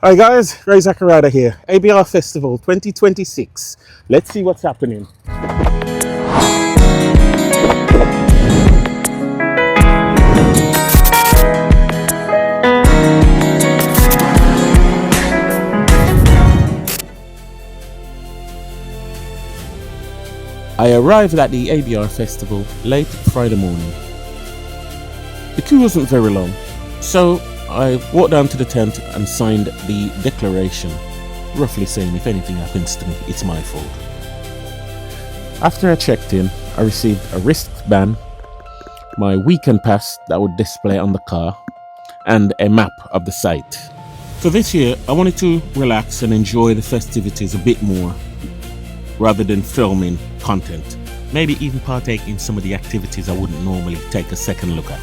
Hi guys, Ray Zakarada here. ABR Festival 2026. Let's see what's happening. I arrived at the ABR Festival late Friday morning. The queue wasn't very long, so I walked down to the tent and signed the declaration, roughly saying if anything happens to me, it's my fault. After I checked in, I received a wristband, my weekend pass that would display on the car, and a map of the site. For this year, I wanted to relax and enjoy the festivities a bit more, rather than filming content. Maybe even partake in some of the activities I wouldn't normally take a second look at.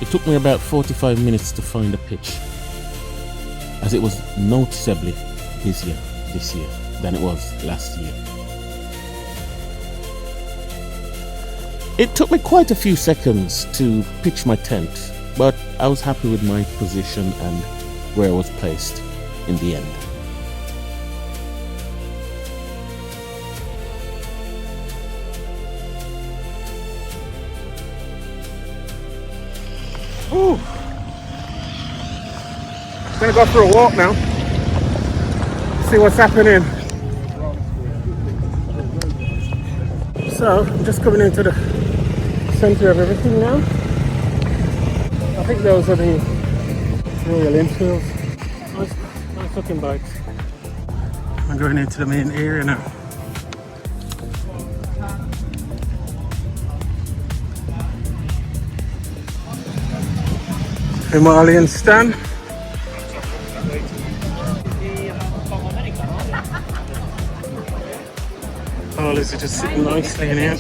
It took me about 45 minutes to find a pitch, as it was noticeably busier this year than it was last year. It took me quite a few seconds to pitch my tent, but I was happy with my position and where I was placed in the end. Ooh. Gonna go for a walk now. See what's happening. So I'm just coming into the center of everything now. I think those are the Royal Enfields. Nice looking bikes. I'm going into the main area now. Himalayan stand. Oh, these are just sitting nicely in here.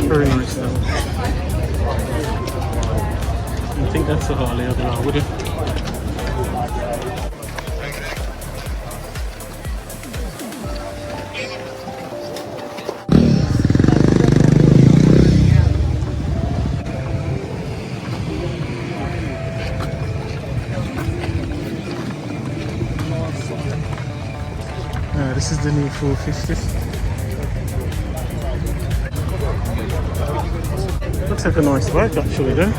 Very nice though. I think that's a Harley, I don't know, would you? This is the new 450. Looks like a nice bike actually there.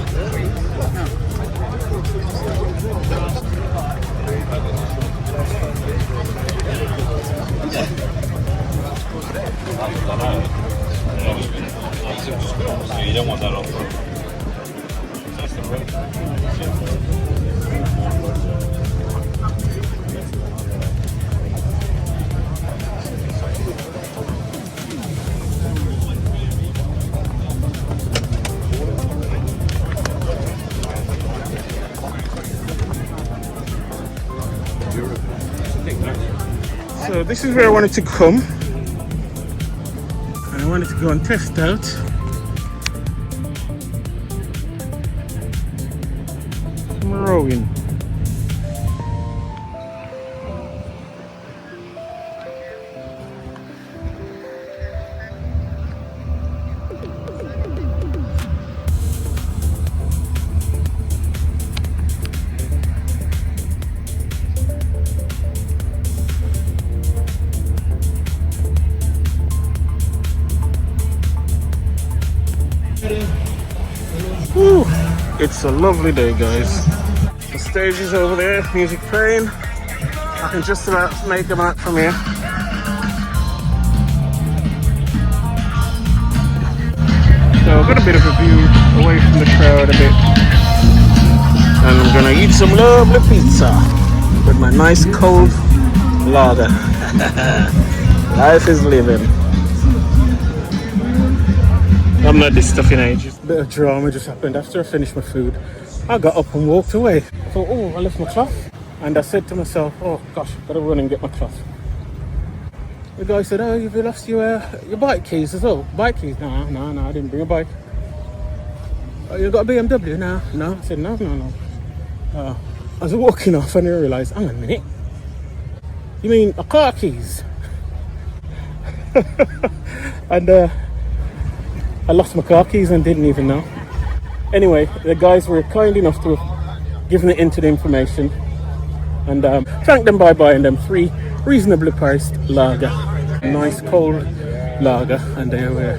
You don't want that off. So this is where I wanted to come, and I wanted to go and test out some rowing. Whew. It's a lovely day, guys. The stage is over there, music playing. I can just about make them out from here. So I've got a bit of a view away from the crowd a bit. And I'm gonna eat some lovely pizza with my nice cold lager. Life is living. I'm not this stuff in ages. A bit of drama just happened after I finished my food. I got up and walked away. I thought, oh, I left my cloth. And I said to myself, oh gosh, I've got to run and get my cloth. The guy said, oh, you've lost your bike keys as well. Bike keys? No, I didn't bring a bike. Oh, you got a BMW? No. I said, no. I was walking off and I realised, hang on a minute. You mean a car keys? And I lost my car keys and didn't even know. Anyway, the guys were kind enough to have given it into the information, and thanked them by buying them 3 reasonably priced lager, a nice cold lager, and they were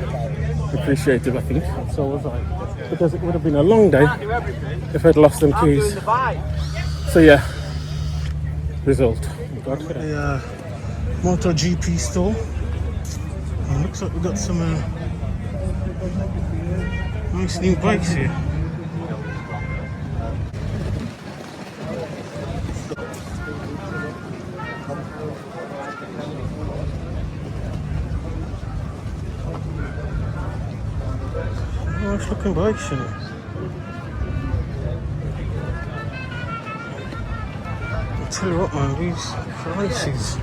appreciative, I think. So was I, because it would have been a long day if I'd lost them keys. So yeah, result. The MotoGP store. And looks like we've got some nice new bikes here. Nice looking bikes, you know. I'll tell you what, man, these prices.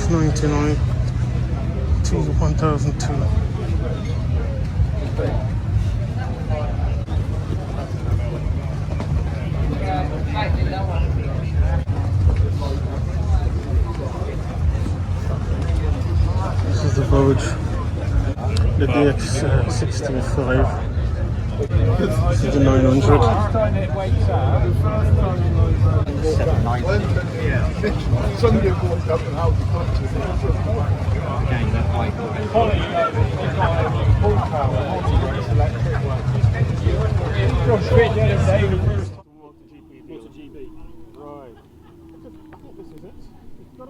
$6.99 to 1,002. This is the Vogue, the DX65. This is the 900. Right. I think this is it. It's got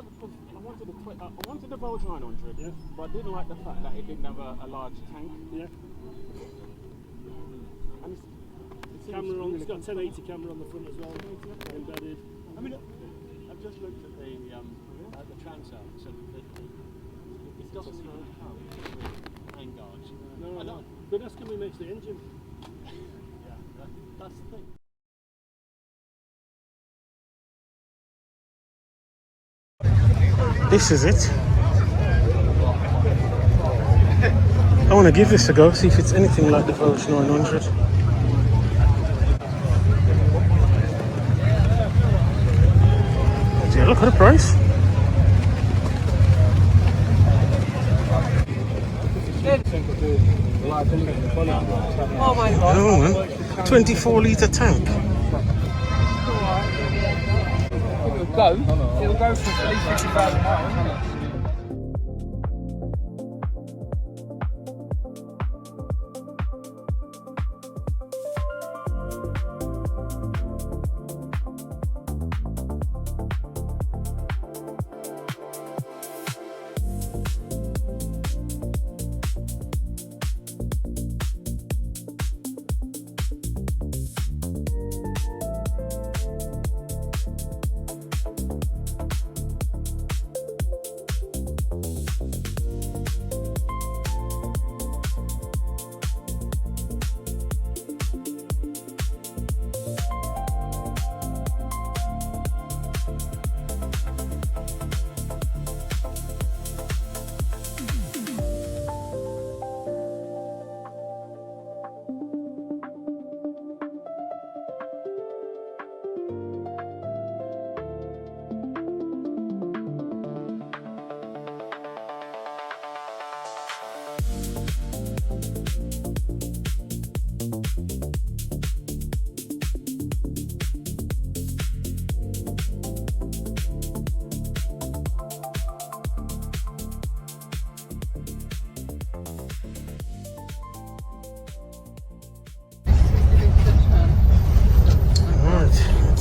I wanted the Vogue 900, yeah, but I didn't like the fact that it didn't have a large tank. Yeah. And it's camera on. It's got 1080 camera on the front as well, embedded. I mean, I've just looked at the transom, so it doesn't even come with rain guards. No. But that's going to mix the engine. Yeah, that's the thing. This is it. I want to give this a go, see if it's anything like the Vogue 900. Yeah, look at the price. Oh my god. No, man. 24-litre tank. It'll go for at least 50,000 miles.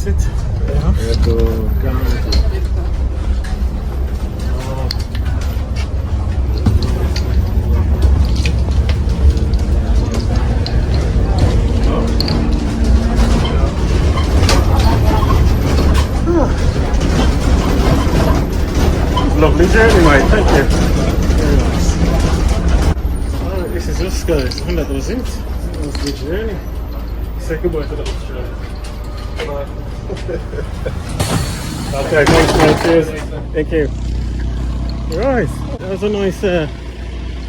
That's it. Lovely journey, mate. Thank you. Very nice. Alright, this is us, guys. And that was it. That was the journey. Say goodbye to the Australia. Okay, thanks, mate. Cheers. Thank you. Right, that was a nice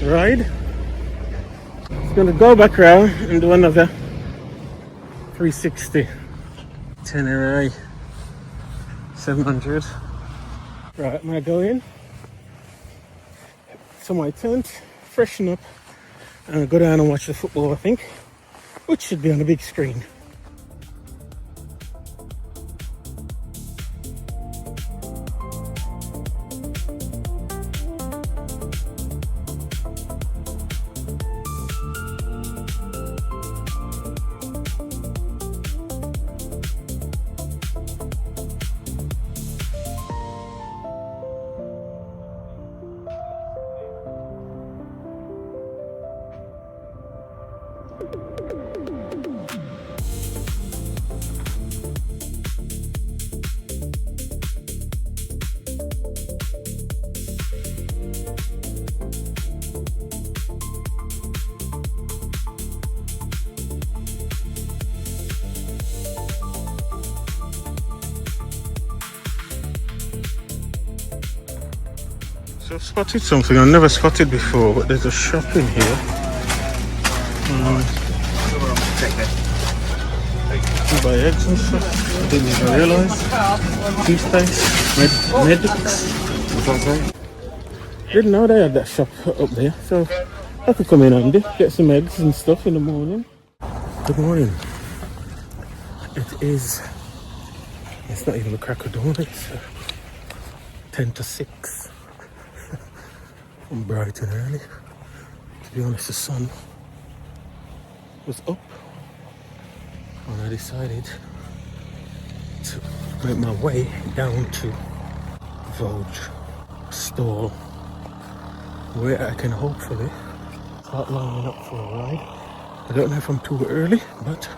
ride. Just gonna go back around and do another 360 Tenere 700. Right, I'm gonna go in to my tent, freshen up, and go down and watch the football, I think, which should be on a big screen. So I've spotted something I've never spotted before, but there's a shop in here. You buy eggs and stuff. I didn't even realise. Toothpaste, medics. What's that say? Didn't know they had that shop up there, so I could come in handy, get some eggs and stuff in the morning. Good morning. It's not even a crack of dawn, it's 10 to 6. I'm bright and early. To be honest, the sun was up and I decided to make my way down to Vouge store where I can hopefully start lining up for a ride. I don't know if I'm too early, but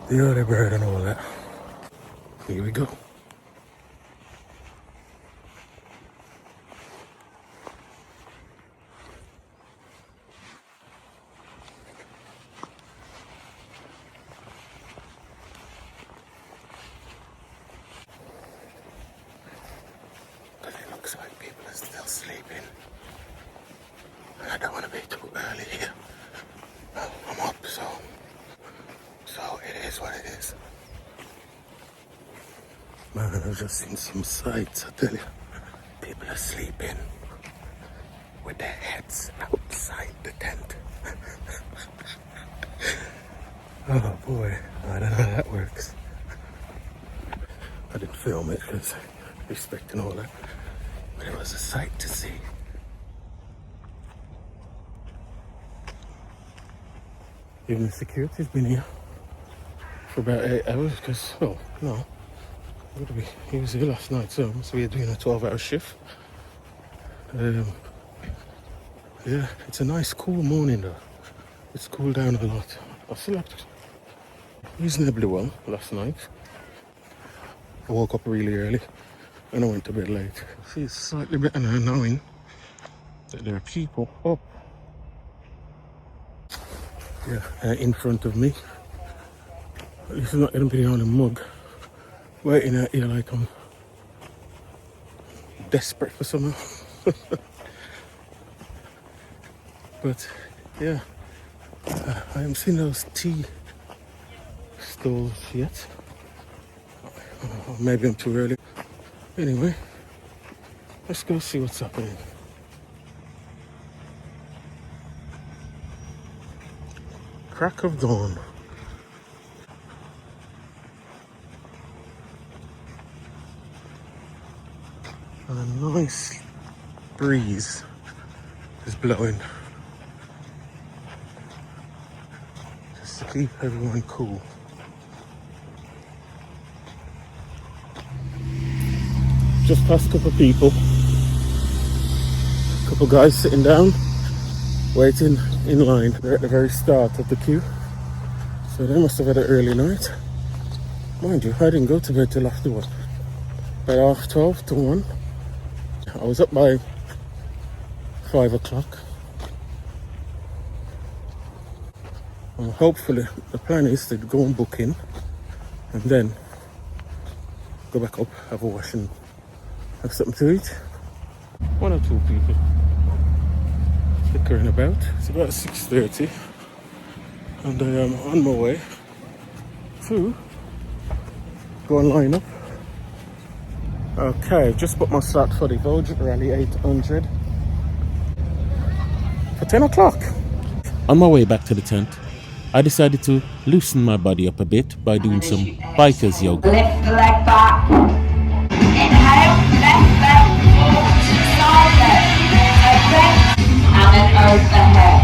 the early bird and all that. Here we go. Because it looks like people are still sleeping. I don't want to be too early here. I'm up, so it is what it is. Man, I've just seen some sights, I tell you. People are sleeping with their heads outside the tent. Oh boy, I don't know how that works. I didn't film it because respecting all that, but it was a sight to see. Even the security's been here for about 8 hours because, well, no. He was here last night, so we are doing a 12-hour shift. Yeah, it's a nice cool morning though. It's cooled down a lot. I slept reasonably well last night. I woke up really early and I went to bed late. See, it's slightly better now knowing that there are people up. Yeah, in front of me. At least I'm not going to be on a mug waiting out here like I'm desperate for something. But yeah, I haven't seen those tea stalls yet. Or maybe I'm too early. Anyway, let's go see what's happening. Crack of dawn. And a nice breeze is blowing. Just to keep everyone cool. Just past a couple of people. A couple of guys sitting down, waiting in line. They're at the very start of the queue. So they must have had an early night. Mind you, I didn't go to bed till after what? About 12 to 1. I was up by 5 o'clock. And hopefully the plan is to go and book in and then go back up, have a wash and have something to eat. 1 or 2 people flickering about. It's about 6:30 and I am on my way to go and line up Okay, just put my slot for the Vogue Rally 800 for 10 o'clock. On my way back to the tent, I decided to loosen my body up a bit by doing some biker's yoga. Lift the leg back. Inhale, left leg forward to the side leg. And then overhead.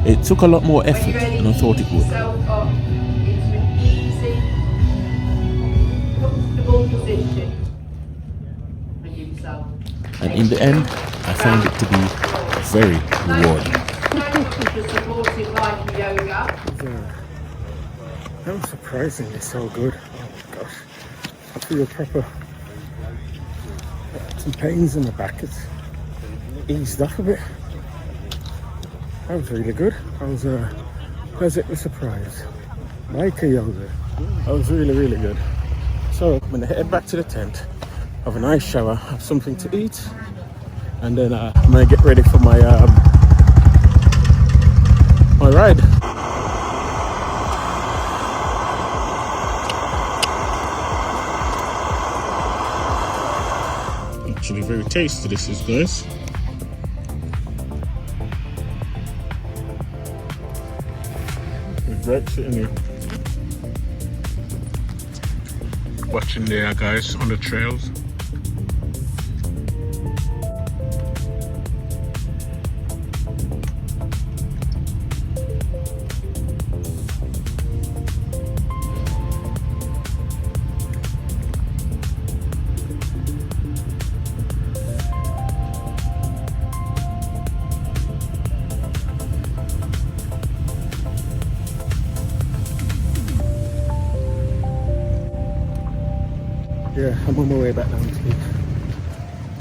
It took a lot more effort than I thought it would. Yourself up into an easy, comfortable position. And yourself. And in the end, I found it to be very rewarding. The supportive life yoga. That was surprisingly so good. Oh my gosh. I feel proper. Some pains in the back. It's eased off a bit. That was really good. I was pleasantly surprised. Biker yoga. That was really, really good. So I'm gonna head back to the tent, have a nice shower, have something to eat, and then I'm gonna get ready for my my ride. Actually very tasty this is, guys. Great sitting here watching the guys on the trails. Yeah, I'm on my way back down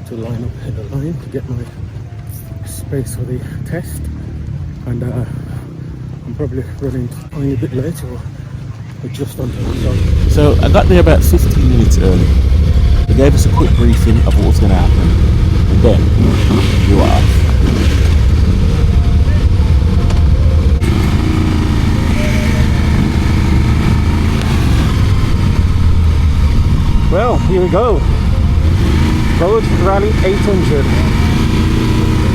to line up in the line to get my space for the test, and I'm probably running a tiny bit late or just on time. So I got there about 15 minutes early. They gave us a quick briefing of what was going to happen, and then we were off. Well, here we go. Road Rally 800.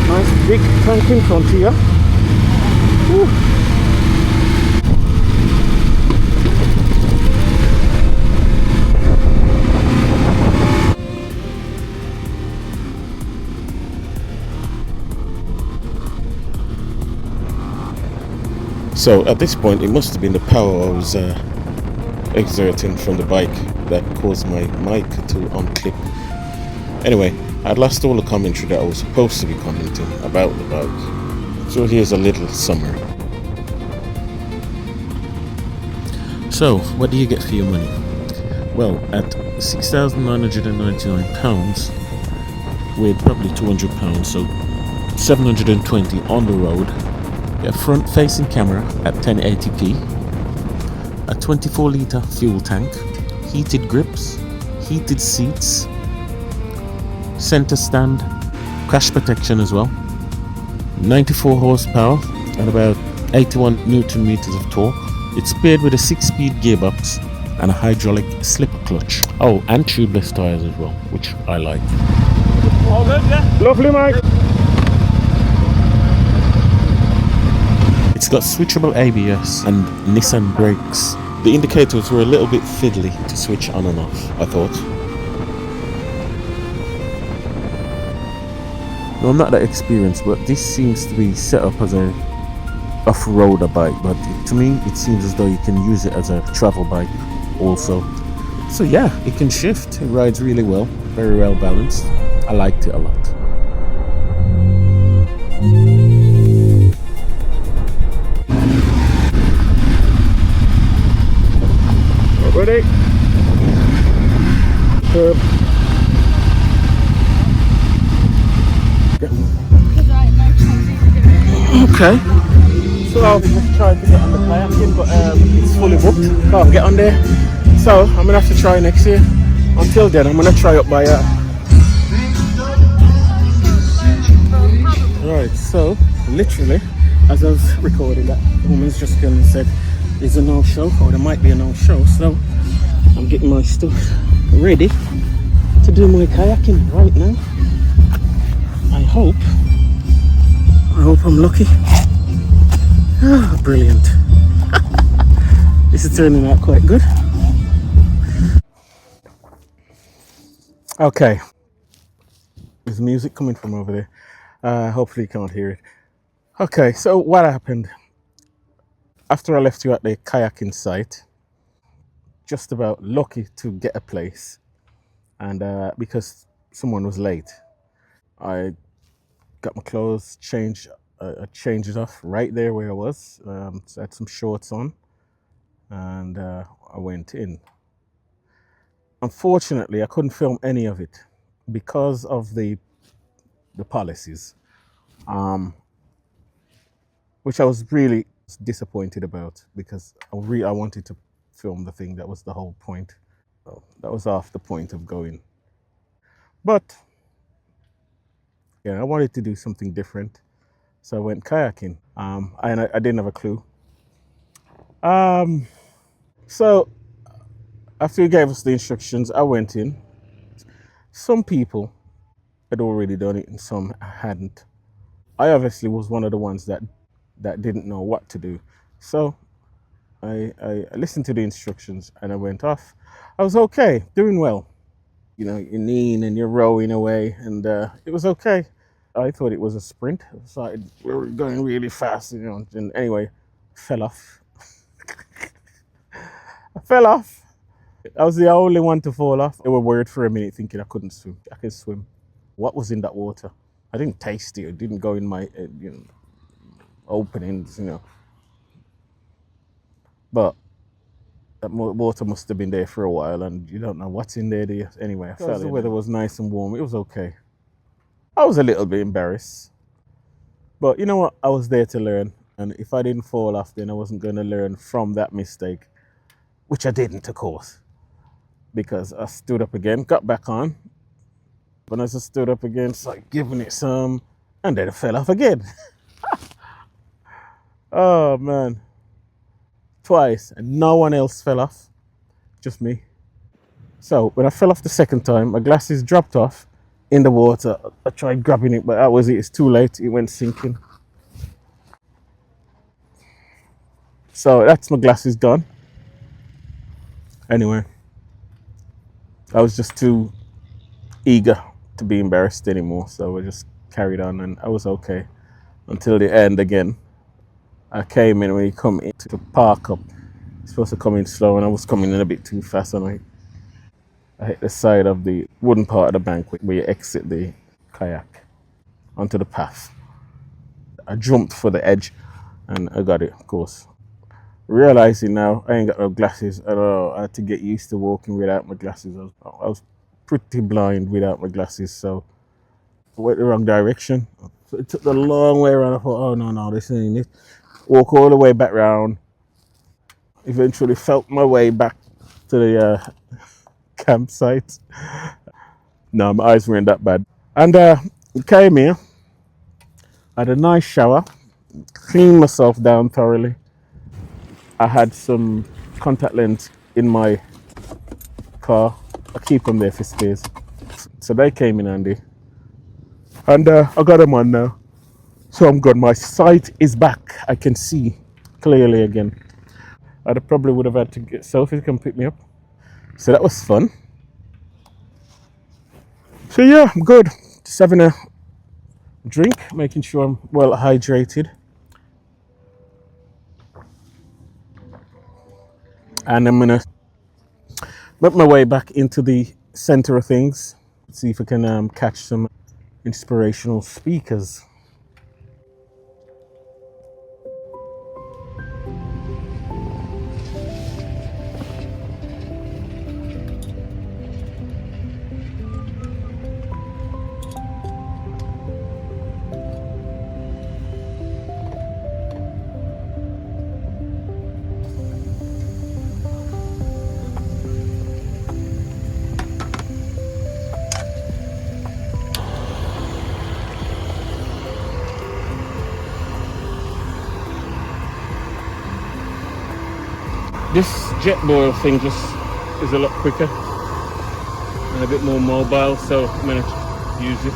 Nice big tank in front here. Woo. So at this point, it must have been the power I was exerting from the bike that caused my mic to unclip. Anyway, I'd lost all the commentary that I was supposed to be commenting about the bike. So here's a little summary. So, what do you get for your money? Well, at £6,999 with probably £200, so 720 on the road, a front-facing camera at 1080p, a 24-litre fuel tank, heated grips, heated seats, center stand, crash protection as well, 94 horsepower and about 81 newton meters of torque. It's paired with a 6-speed gearbox and a hydraulic slipper clutch. Oh, and tubeless tires as well, which I like. All good, yeah? Lovely, mate. It's got switchable ABS and Nissan brakes. The indicators were a little bit fiddly to switch on and off, I thought. No, I'm not that experienced, but this seems to be set up as a off-roader bike, but to me it seems as though you can use it as a travel bike also. So yeah, it can shift, it rides really well, very well balanced. I liked it a lot. Ready? Curb. Okay. So I'll just try to get on the kayaking, but it's fully booked. Can't get on there. So I'm gonna have to try next year. Until then, I'm gonna try up by Right, so literally, as I was recording that, the woman's just gonna said there's a no-show, or there might be a no-show. So I'm getting my stuff ready to do my kayaking right now. I hope I'm lucky. Ah, brilliant. This is turning out quite good. Okay. There's music coming from over there. Hopefully you can't hear it. Okay, so what happened? After I left you at the kayaking site, just about lucky to get a place. And because someone was late, I got my clothes changed. I changed it off right there where I was. So I had some shorts on, and I went in. Unfortunately, I couldn't film any of it because of the policies, which I was really disappointed about because I wanted to film the thing. That was the whole point. So that was half the point of going. But yeah, I wanted to do something different, so I went kayaking. And I didn't have a clue. So after he gave us the instructions, I went in. Some people had already done it and some hadn't. I obviously was one of the ones that didn't know what to do. So I listened to the instructions and I went off. I was okay, doing well. You know, you're kneeing and you're rowing away, and it was okay. I thought it was a sprint. So we were going really fast, you know. And anyway, fell off. I fell off. I was the only one to fall off. They were worried for a minute, thinking I couldn't swim. I could swim. What was in that water? I didn't taste it. It didn't go in my openings, you know. But that water must have been there for a while, and you don't know what's in there, do you? Anyway, I felt the weather was nice and warm. It was okay. I was a little bit embarrassed. But you know what? I was there to learn. And if I didn't fall off, then I wasn't going to learn from that mistake, which I didn't, of course, because I stood up again, got back on. But as I stood up again, started giving it some, and then I fell off again. Oh, man. Twice, and no one else fell off, just me. So when I fell off the second time, my glasses dropped off in the water. I tried grabbing it, but that was it. It's too late. It went sinking. So that's my glasses gone. Anyway, I was just too eager to be embarrassed anymore, so I just carried on, and I was okay until the end again. I came in, when you come in to park up, you're supposed to come in slow, and I was coming in a bit too fast, and I hit the side of the wooden part of the bank where you exit the kayak onto the path. I jumped for the edge and I got it, of course. Realizing now I ain't got no glasses at all. I had to get used to walking without my glasses. I was pretty blind without my glasses, so I went the wrong direction. So it took the long way around. I thought, oh no, this ain't it. Walk all the way back round. Eventually felt my way back to the campsite. No, my eyes weren't that bad. And came here, had a nice shower, cleaned myself down thoroughly. I had some contact lens in my car. I keep them there for spares. So they came in handy. And I got them on now. So I'm good. My sight is back. I can see clearly again. I probably would have had to get Sophie to come pick me up. So that was fun. So yeah, I'm good. Just having a drink, making sure I'm well hydrated. And I'm gonna make my way back into the center of things. See if I can catch some inspirational speakers. This jet boil thing just is a lot quicker and a bit more mobile, so I'm going to use it.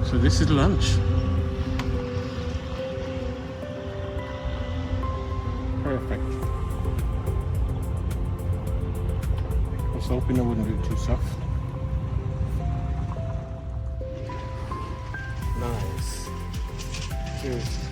So this is lunch. Perfect. I was hoping I wouldn't be too soft. Nice. Cheers.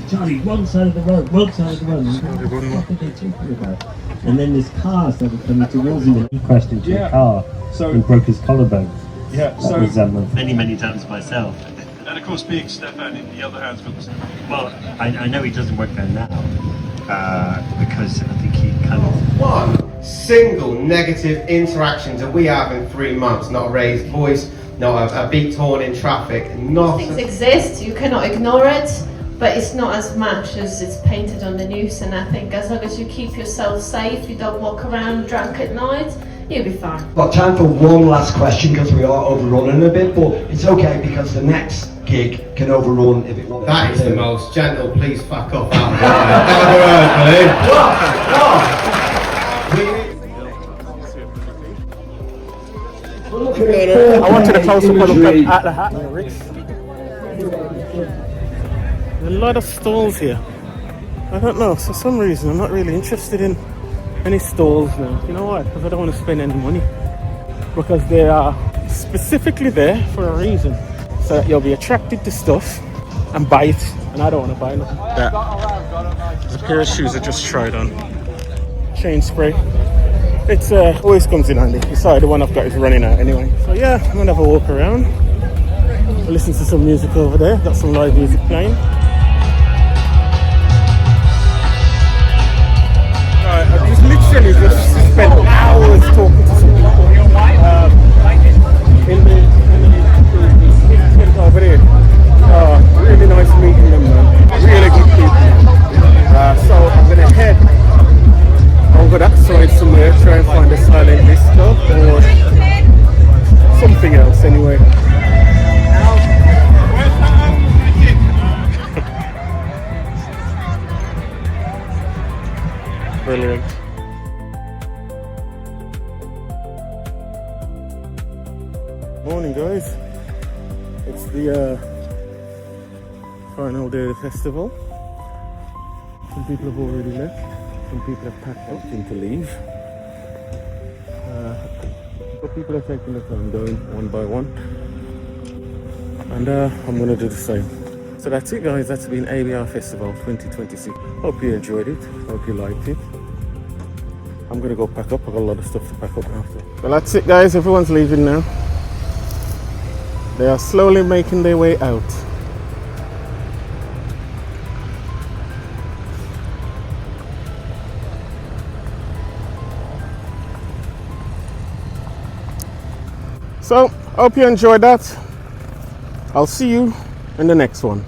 Charlie, one side of the road, one side of the road. What are they talking about? And then there's cars that were coming towards him and he crashed into a car and broke his collarbone. Yeah, That so... was many times myself. And of course being Stefan in the other hands got the... Well, I know he doesn't work there now because I think he kind of... One single negative interaction that we have in 3 months, not a raised voice, not a beat torn in traffic, not... Things exist, you cannot ignore it. But it's not as much as it's painted on the news, and I think as long as you keep yourself safe, you don't walk around drunk at night, you'll be fine. Got time for one last question because we are overrunning a bit, but it's okay because the next gig can overrun if it runs. That is the most gentle, please fuck off out of the I wanted to close up a look at the hat. There's a lot of stalls here. I don't know, for some reason I'm not really interested in any stalls now. You know why? Because I don't want to spend any money. Because they are specifically there for a reason. So that you'll be attracted to stuff and buy it. And I don't want to buy nothing. There's a pair of shoes I just tried on. Chain spray. It's always comes in handy. Sorry, the one I've got is running out anyway. So yeah, I'm gonna have a walk around. I'll listen to some music over there. Got some live music playing. I've just literally just spent hours talking to some people in the over there. Really nice meeting them, man. Really good people. So I'm gonna head over that side somewhere, try and find a silent disco or something else anyway. Brilliant. Morning guys. It's the final day of the festival. Some people have already left. Some people have packed everything to leave. But people are taking their time going one by one. And I'm going to do the same. So that's it guys, that's been ABR Festival 2026. Hope you enjoyed it, hope you liked it. I'm I'm gonna go pack up. I got a lot of stuff to pack up after. Well, that's it, guys. Everyone's leaving now. They are slowly making their way out. So, hope you enjoyed that. I'll see you in the next one.